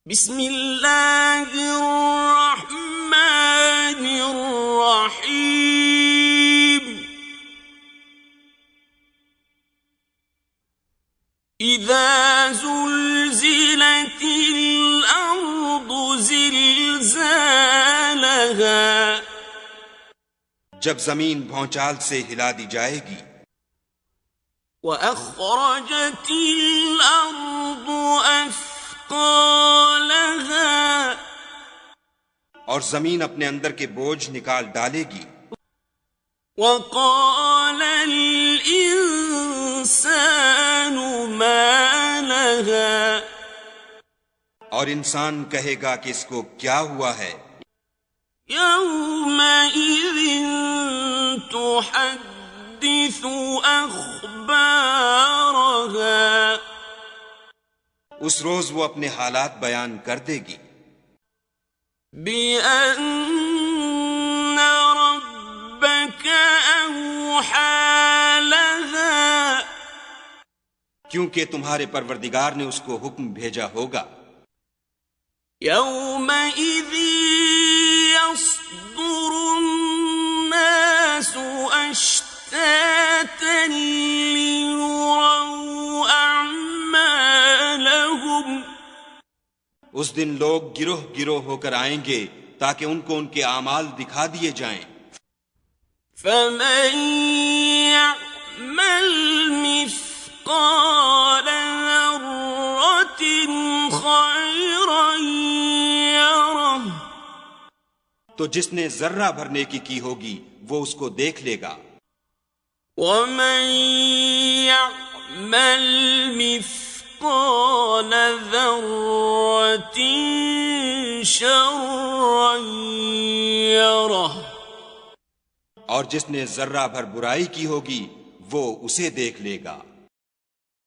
بسم اللہ الرحمن الرحیم اذا زلزلت الارض زلزالها جب زمین بھونچال سے ہلا دی جائے گی، وأخرجت الأرض أثقالها اور زمین اپنے اندر کے بوجھ نکال ڈالے گی، وقال الإنسان ما لها اور انسان کہے گا کہ اس کو کیا ہوا ہے، يومئذ تحدث أخبارها اس روز وہ اپنے حالات بیان کر دے گی، بأن ربك أوحى لها کیونکہ تمہارے پروردگار نے اس کو حکم بھیجا ہوگا، يومئذ يصدر الناس أشتاتا ليروا أعمالهم اس دن لوگ گروہ گروہ ہو کر آئیں گے تاکہ ان کو ان کے اعمال دکھا دیے جائیں، فمن يعمل مثقال ذرة خيرا يره تو جس نے ذرہ بھر نیکی کی ہوگی وہ اس کو دیکھ لے گا، ومن يعمل مثقال ذرة شرا يره اور جس نے ذرہ بھر برائی کی ہوگی وہ اسے دیکھ لے گا۔